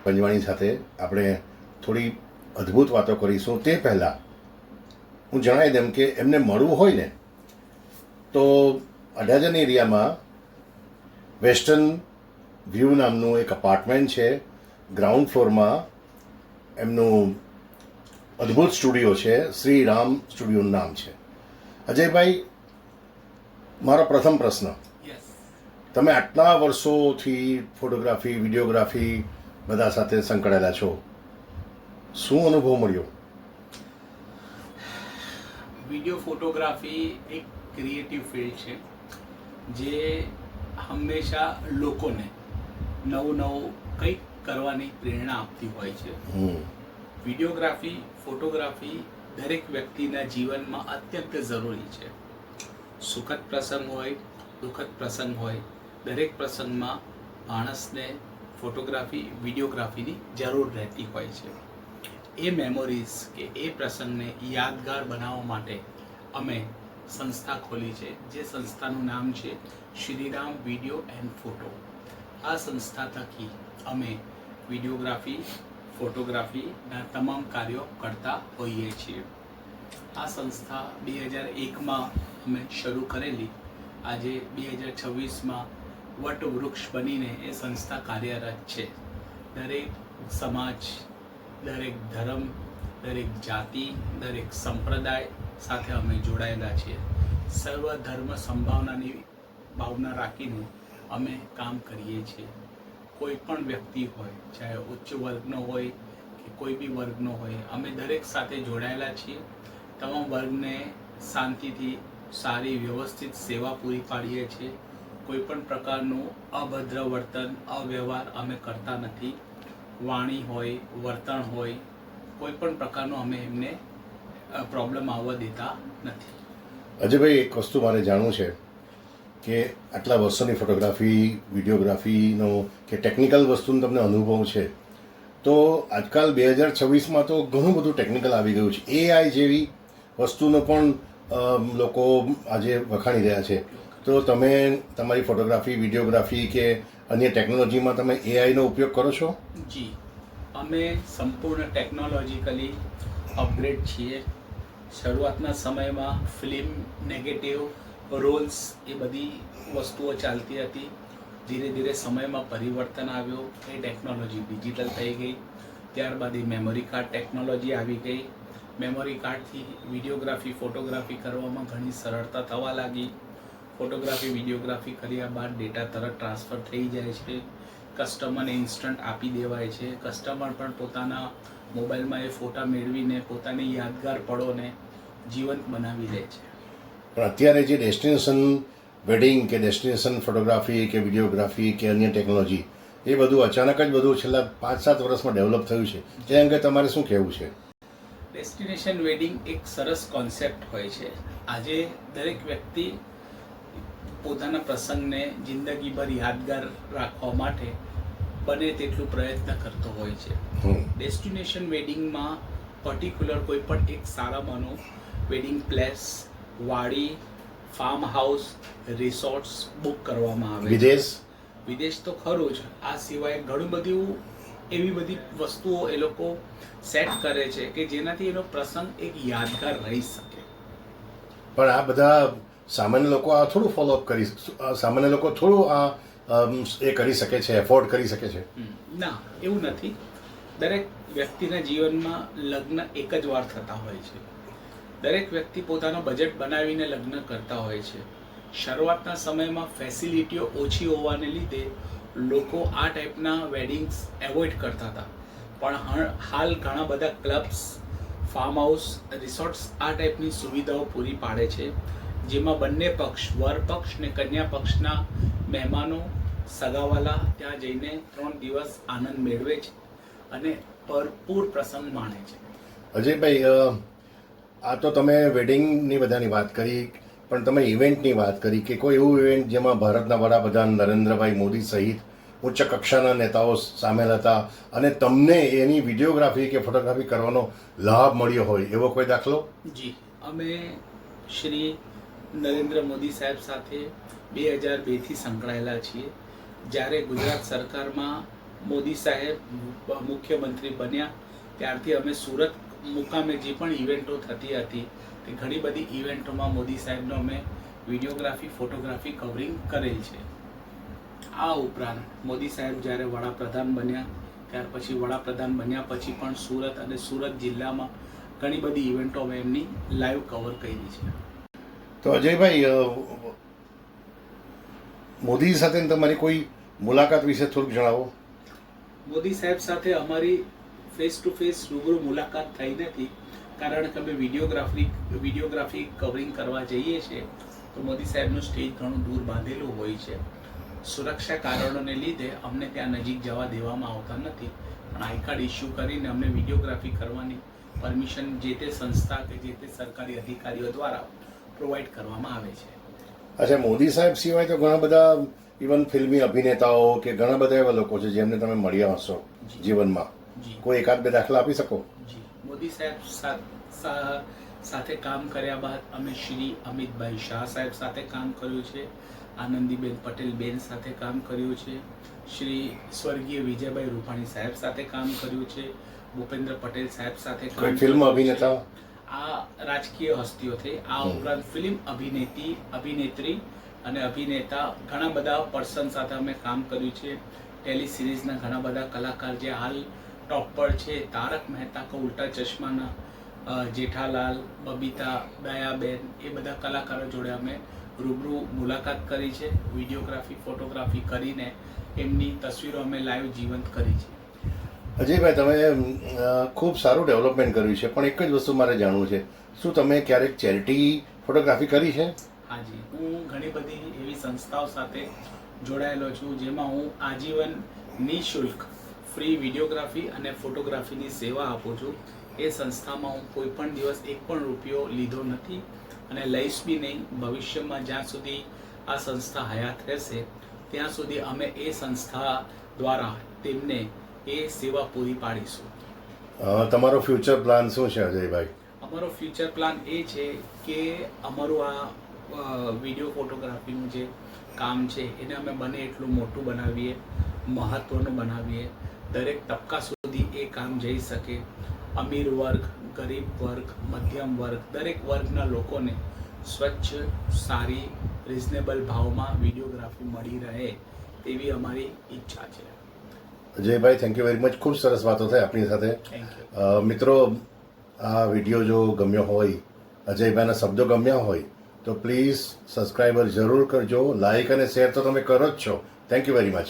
પંજવાણી સાથે આપણે થોડી અદ્ભુત વાતો કરીશું. તે પહેલાં હું જણાવી દઉં કે એમને મળવું હોય ને તો અડાજણ એરિયામાં વેસ્ટર્ન વ્યૂ નામનું એક અપાર્ટમેન્ટ છે. ગ્રાઉન્ડ ફ્લોરમાં એમનું અદ્ભુત સ્ટુડિયો છે. શ્રી રામ સ્ટુડિયોનું નામ છે. અજયભાઈ, મારો પ્રથમ પ્રશ્ન, તમે આટલા વર્ષોથી ફોટોગ્રાફી, વિડીયોગ્રાફી બધા સાથે સંકળાયેલા છો, શું અનુભવ મળ્યો? વિડીયો ફોટોગ્રાફી એક ક્રિએટિવ ફિલ્ડ છે જે હંમેશા લોકોને નવું કંઈક કરવાની પ્રેરણા આપતી હોય છે. વિડીયોગ્રાફી, ફોટોગ્રાફી દરેક વ્યક્તિના જીવનમાં અત્યંત જરૂરી છે. સુખદ પ્રસંગ હોય, દુઃખદ પ્રસંગ હોય, દરેક પ્રસંગમાં માણસને ફોટોગ્રાફી, વિડીયોગ્રાફીની જરૂર રહેતી હોય છે. એ મેમોરીઝ કે એ પ્રસંગને યાદગાર બનાવવા માટે અમે સંસ્થા ખોલી છે, જે સંસ્થાનું નામ છે શ્રીરામ વિડીયો એન્ડ ફોટો. આ સંસ્થા થકી અમે વિડીયોગ્રાફી, ફોટોગ્રાફીના તમામ કાર્યો કરતા હોઈએ છીએ. આ સંસ્થા 2001માં અમે શરૂ કરેલી. આજે 2026માં વટવૃક્ષ બનીને એ સંસ્થા કાર્યરત છે. દરેક સમાજ, દરેક ધર્મ, દરેક જાતિ, દરેક સંપ્રદાય સાથે અમે જોડાયેલા છીએ. સર્વ ધર્મ સંભાવનાની ભાવના રાખીને અમે કામ કરીએ છીએ. કોઈ પણ વ્યક્તિ હોય, ચાહે ઉચ્ચ વર્ગનો હોય કે કોઈ બી વર્ગનો હોય, અમે દરેક સાથે જોડાયેલા છીએ. તમામ વર્ગને શાંતિથી સારી વ્યવસ્થિત સેવા પૂરી પાડીએ છીએ. કોઈ પણ પ્રકારનું અભદ્ર વર્તન, અવ્યવહાર અમે કરતા નથી. વાણી હોય, વર્તન હોય, કોઈ પણ પ્રકારનો અમે એમને પ્રોબ્લેમ આવવા દેતા નથી. અજયભાઈ, એક વસ્તુ મારે જાણવું છે કે આટલા વર્ષોની ફોટોગ્રાફી, વિડીયોગ્રાફીનો કે ટેકનિકલ વસ્તુનો તમને અનુભવ છે, તો આજકાલ 2026માં તો ઘણું બધું ટેકનિકલ આવી ગયું છે. એઆઈ જેવી વસ્તુનો પણ લોકો આજે વખાણી રહ્યા છે. તો તમે તમારી ફોટોગ્રાફી, વિડીયોગ્રાફી કે અન્ય ટેકનોલોજીમાં તમે એઆઈનો ઉપયોગ કરો છો? જી, અમે સંપૂર્ણ ટેકનોલોજીકલી અપગ્રેડ છીએ. શરૂઆતના સમયમાં ફિલ્મ, નેગેટિવ, રોલ્સ એ બધી વસ્તુઓ ચાલતી હતી. ધીરે ધીરે સમયમાં પરિવર્તન આવ્યો. એ ટેકનોલોજી ડિજિટલ થઈ ગઈ. ત્યારબાદ એ મેમરી કાર્ડ ટેકનોલોજી આવી ગઈ. મેમરી કાર્ડથી વિડીયોગ્રાફી, ફોટોગ્રાફી કરવામાં ઘણી સરળતા થવા લાગી. ફોટોગ્રાફી, વિડીયોગ્રાફી કર્યા બાદ ડેટા તરત ટ્રાન્સફર થઈ જાય છે. કસ્ટમરને ઇન્સ્ટન્ટ આપી દેવાય છે. કસ્ટમર પણ પોતાના મોબાઈલમાં એ ફોટા મેળવીને પોતાની યાદગાર પળોને જીવંત બનાવી લે છે. પણ અત્યારે જે ડેસ્ટિનેશન વેડિંગ કે ડેસ્ટિનેશન ફોટોગ્રાફી કે વિડીયોગ્રાફી કે અન્ય ટેકનોલોજી, એ બધું અચાનક જ બધું છેલ્લા 5-7 વર્ષમાં ડેવલપ થયું છે. એ અંગે તમારે શું કહેવું છે? ડેસ્ટિનેશન વેડિંગ એક સરસ કોન્સેપ્ટ હોય છે. આજે દરેક વ્યક્તિ પોતાના પ્રસંગને જિંદગીભર યાદગાર રાખવા માટે બને તેટલું પ્રયત્ન કરતો હોય છે. ડેસ્ટિનેશન વેડિંગમાં પર્ટિક્યુલર કોઈ પણ એક સારામાંનો વેડિંગ પ્લેસ, વાડી, ફાર્મ હાઉસ, રિસોર્ટ્સ બુક કરવામાં આવે. વિદેશ તો ખરું જ, આ સિવાય ઘણું બધું એવી બધી વસ્તુઓ એ લોકો સેટ કરે છે કે જેનાથી એનો પ્રસંગ એક યાદગાર રહી શકે. પણ આ બધા સામાન્ય લોકો આ થોડું ફોલોઅપ કરી, સામાન્ય લોકો થોડું આ એ કરી શકે છે, એફોર્ડ કરી શકે છે? ના, એવું નથી. દરેક વ્યક્તિના જીવનમાં લગ્ન એક જ વાર થતા હોય છે. દરેક વ્યક્તિ પોતાનો બજેટ બનાવીને લગ્ન કરતા હોય છે. શરૂઆતના સમયમાં ફેસિલિટીઓ ઓછી હોવાને લીધે લોકો આ ટાઈપના વેડિંગ્સ એવોઇડ કરતા હતા. પણ હાલ ઘણા બધા ક્લબ્સ, ફાર્મ હાઉસ, રિસોર્ટ્સ આ ટાઈપની સુવિધાઓ પૂરી પાડે છે, જેમાં બંને પક્ષ, વર પક્ષ ને કન્યા પક્ષના મહેમાનો, સગાવાલા ત્યાં જઈને 3 દિવસ આનંદ મેળવે છે અને ભરપૂર પ્રસંગ માણે છે. અજયભાઈ, આ તો તમે વેડિંગની બધાની વાત કરી, પણ તમે ઇવેન્ટની વાત કરી કે કોઈ એવું ઇવેન્ટ જેમાં ભારતના વડાપ્રધાન નરેન્દ્રભાઈ મોદી સહિત ઉચ્ચ કક્ષાના નેતાઓ સામેલ હતા અને તમને એની વિડીયોગ્રાફી કે ફોટોગ્રાફી કરવાનો લાભ મળ્યો હોય, એવો કોઈ દાખલો? જી, અમે શ્રી નરેન્દ્ર મોદી સાહેબ સાથે 2002થી સંકળાયેલા છીએ. જ્યારે ગુજરાત સરકારમાં મોદી સાહેબ મુખ્યમંત્રી બન્યા ત્યારથી અમે સુરત મુકામે જે પણ ઇવેન્ટો થતી હતી તે ઘણી બધી ઇવેન્ટોમાં મોદી સાહેબનો અમે વિડીયોગ્રાફી ફોટોગ્રાફી કવરિંગ કરેલ છે. આ ઉપરાંત મોદી સાહેબ જ્યારે વડાપ્રધાન બન્યા ત્યાર પછી વડાપ્રધાન બન્યા પછી પણ સુરત અને સુરત જિલ્લામાં ઘણી બધી ઇવેન્ટો અમે એમની લાઈવ કવર કરી છે. તો અજયભાઈ, મોદી સાથે તમારી કોઈ મુલાકાત વિશે થોડુંક જણાવો. મોદી સાહેબ સાથે અમારી ફેસ ટુ ફેસ રૂબરૂ મુલાકાત થઈ નથી, કારણ કે અમે વિડીયોગ્રાફી કવરિંગ કરવા જઈએ છીએ તો મોદી સાહેબનું સ્ટેજ ઘણું દૂર બાંધેલું હોય છે. સુરક્ષા કારણોને લીધે અમને ત્યાં નજીક જવા દેવામાં આવતા નથી, પણ આઈ કાર્ડ ઇસ્યુ કરીને અમને વિડીયોગ્રાફી કરવાની પરમિશન જે તે સંસ્થા કે જે તે સરકારી અધિકારીઓ દ્વારા પ્રોવાઈડ કરવામાં આવે છે. અચ્છા, મોદી સાહેબ સિવાય તો ઘણા બધા ઇવન ફિલ્મી અભિનેતાઓ કે ઘણા બધા એવા લોકો છે જેમને તમે મળ્યા હશો જીવનમાં. કોઈ એકાદ બે દાખલા આપી શકો? જી, મોદી સાહેબ સાથે કામ કર્યા બાદ અમે શ્રી અમિતભાઈ શાહ સાહેબ સાથે કામ કર્યું છે, આનંદીબેન પટેલ બેન સાથે કામ કર્યું છે, શ્રી સ્વર્ગીય વિજયભાઈ રૂપાણી સાહેબ સાથે કામ કર્યું છે, ભૂપેન્દ્ર પટેલ સાહેબ સાથે કામ ફિલ્મ અભિનેતા, આ રાજકીય હસ્તીઓ થઈ. આ ઉપરાંત ફિલ્મ અભિનેત્રી અને અભિનેતા ઘણા બધા પર્સન સાથે અમે કામ કર્યું છે. ટેલી સિરીઝના ઘણા બધા કલાકાર જે હાલ ટોપ પર છે, તારક મહેતા કા ઉલ્ટા ચશ્માના જેઠાલાલ, બબીતા, દયાબેન, એ બધા કલાકારો જોડે અમે રૂબરૂ મુલાકાત કરી છે. વિડીયોગ્રાફી ફોટોગ્રાફી કરીને એમની તસવીરો અમે લાઈવ જીવંત કરી છે. અજયભાઈ, તમે ખૂબ સારું ડેવલપમેન્ટ કર્યું છે, પણ એક જ વસ્તુ મારે જાણવું છે, શું તમે ક્યારેક ચેરિટી ફોટોગ્રાફી કરી છે? હાજી, હું ઘણી બધી એવી સંસ્થાઓ સાથે જોડાયેલો છું જેમાં હું આજીવન નિઃશુલ્ક ફ્રી વિડીયોગ્રાફી અને ફોટોગ્રાફીની સેવા આપું છું. એ સંસ્થામાં હું કોઈ પણ દિવસ એક પણ રૂપિયો લીધો નથી અને લઈશ બી નહીં. ભવિષ્યમાં જ્યાં સુધી આ સંસ્થા હયાત રહેશે ત્યાં સુધી અમે એ સંસ્થા દ્વારા તેમને એ સેવા પૂરી પાડીશું. તમારો ફ્યુચર પ્લાન શું છે અજયભાઈ? અમારો ફ્યુચર પ્લાન એ છે કે અમારું આ વિડીયો ફોટોગ્રાફીનું જે કામ છે એને અમે બને એટલું મોટું બનાવીએ, મહત્ત્વનું બનાવીએ, દરેક તબક્કા સુધી એ કામ જઈ શકે. અમીર વર્ગ, ગરીબ વર્ગ, મધ્યમ વર્ગ, દરેક વર્ગના લોકોને સ્વચ્છ, સારી, રિઝનેબલ ભાવમાં વિડીયોગ્રાફી મળી રહે તેવી અમારી ઈચ્છા છે. Ajaybhai, thank you very much. ખૂબ સરસ વાતો થઈ આપણી સાથે. મિત્રો, આ વિડીયો જો ગમ્યો હોય, અજયભાઈના શબ્દો ગમ્યા હોય તો પ્લીઝ સબસ્ક્રાઈબર જરૂર કરજો. લાઇક અને શેર તો તમે કરો જ છો. Thank you very much.